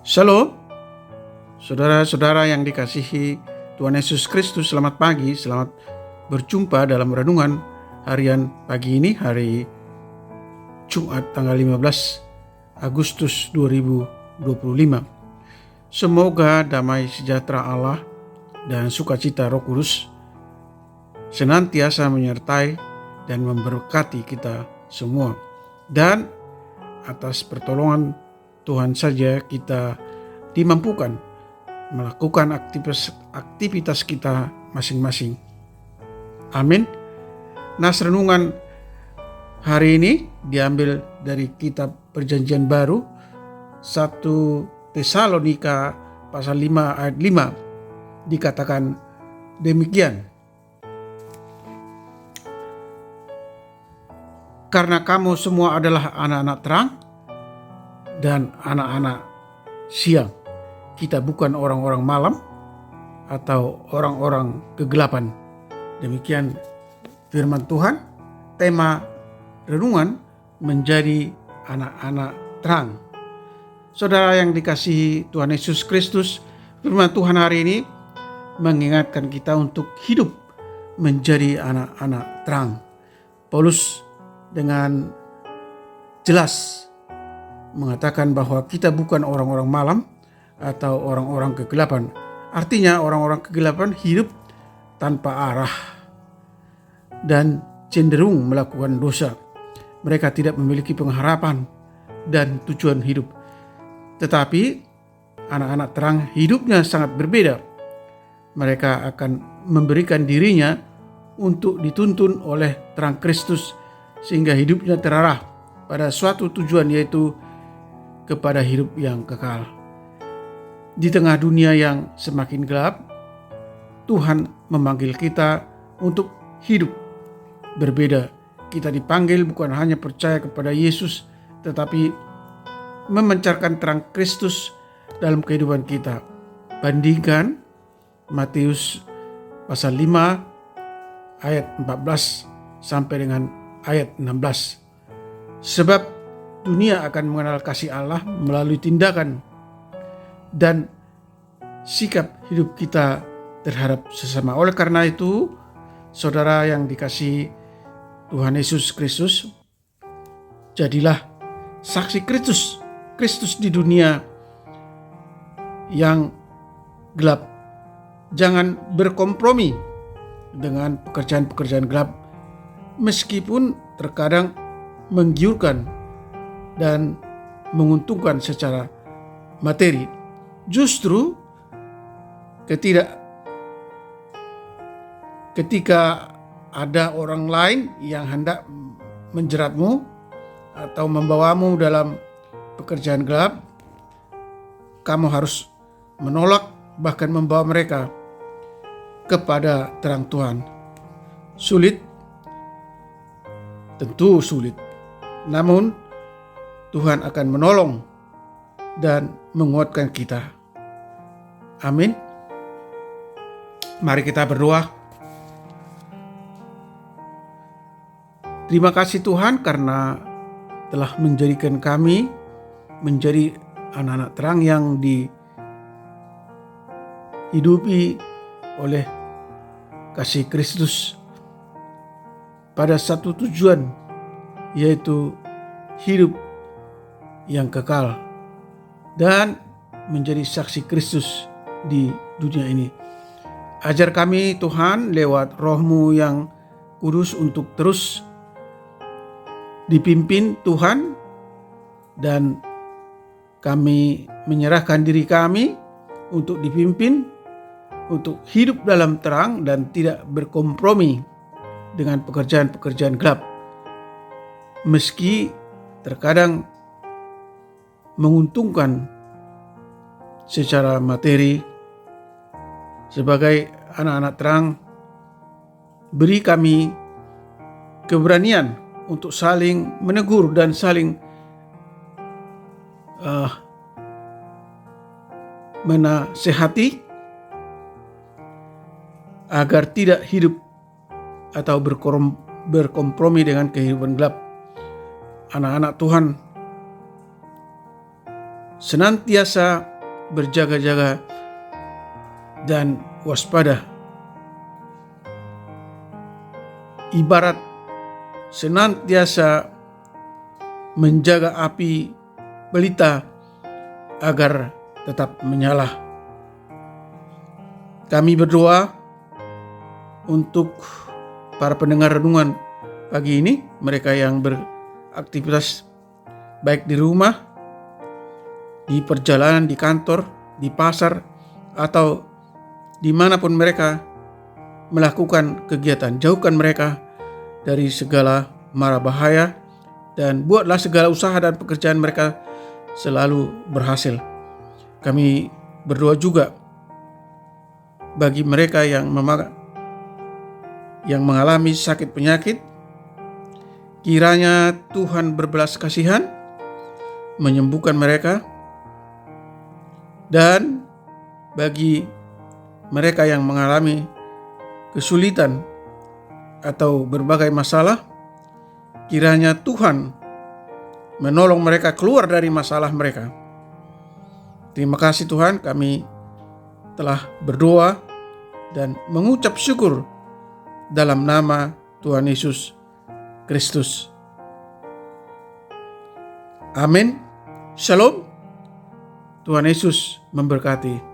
Shalom, saudara-saudara yang dikasihi Tuhan Yesus Kristus, selamat pagi, selamat berjumpa dalam renungan harian pagi ini, hari Jumat tanggal 15 Agustus 2025. Semoga damai sejahtera Allah dan sukacita Roh Kudus senantiasa menyertai dan memberkati kita semua. Dan atas pertolongan Tuhan saja kita dimampukan melakukan aktivitas kita masing-masing. Amin. Nas renungan hari ini diambil dari kitab Perjanjian Baru 1 Tesalonika pasal 5 ayat 5. Dikatakan demikian. Karena kamu semua adalah anak-anak terang dan anak-anak siang. Kita bukan orang-orang malam atau orang-orang kegelapan. Demikian firman Tuhan. Tema renungan menjadi anak-anak terang. Saudara yang dikasihi Tuhan Yesus Kristus, firman Tuhan hari ini mengingatkan kita untuk hidup menjadi anak-anak terang. Paulus dengan jelas mengatakan bahwa kita bukan orang-orang malam atau orang-orang kegelapan. Artinya orang-orang kegelapan hidup tanpa arah dan cenderung melakukan dosa. Mereka tidak memiliki pengharapan dan tujuan hidup. Tetapi anak-anak terang hidupnya sangat berbeda. Mereka akan memberikan dirinya untuk dituntun oleh terang Kristus sehingga hidupnya terarah pada suatu tujuan, yaitu kepada hidup yang kekal. Di tengah dunia yang semakin gelap, Tuhan memanggil kita untuk hidup berbeda. Kita dipanggil bukan hanya percaya kepada Yesus, tetapi memancarkan terang Kristus dalam kehidupan kita. Bandingkan Matius pasal 5 ayat 14 sampai dengan ayat 16. Sebab dunia akan mengenal kasih Allah melalui tindakan dan sikap hidup kita terhadap sesama. Oleh karena itu, saudara yang dikasihi Tuhan Yesus Kristus, jadilah saksi Kristus di dunia yang gelap. Jangan berkompromi dengan pekerjaan-pekerjaan gelap, meskipun terkadang menggiurkan dan menguntungkan secara materi. Justru ketika ada orang lain yang hendak menjeratmu atau membawamu dalam pekerjaan gelap, kamu harus menolak, bahkan membawa mereka kepada terang Tuhan. Sulit, tentu sulit. Namun Tuhan akan menolong dan menguatkan kita. Amin. Mari kita berdoa. Terima kasih Tuhan karena telah menjadikan kami menjadi anak-anak terang yang dihidupi oleh kasih Kristus pada satu tujuan, yaitu hidup yang kekal dan menjadi saksi Kristus di dunia ini. Ajar kami Tuhan lewat Roh-Mu yang kudus untuk terus dipimpin Tuhan, dan kami menyerahkan diri kami untuk dipimpin, untuk hidup dalam terang dan tidak berkompromi dengan pekerjaan-pekerjaan gelap. Meski terkadang menguntungkan secara materi, sebagai anak-anak terang, beri kami keberanian untuk saling menegur dan saling menasehati agar tidak hidup atau berkompromi dengan kehidupan gelap. Anak-anak Tuhan senantiasa berjaga-jaga dan waspada. Ibarat senantiasa menjaga api pelita agar tetap menyala. Kami berdoa untuk para pendengar renungan pagi ini, mereka yang beraktivitas baik di rumah, di perjalanan, di kantor, di pasar, atau dimanapun mereka melakukan kegiatan. Jauhkan mereka dari segala mara bahaya dan buatlah segala usaha dan pekerjaan mereka selalu berhasil. Kami berdoa juga bagi mereka yang mengalami sakit penyakit. Kiranya Tuhan berbelas kasihan menyembuhkan mereka, dan bagi mereka yang mengalami kesulitan atau berbagai masalah, kiranya Tuhan menolong mereka keluar dari masalah mereka. Terima kasih Tuhan, kami telah berdoa dan mengucap syukur dalam nama Tuhan Yesus Kristus. Amin. Shalom. Tuhan Yesus memberkati.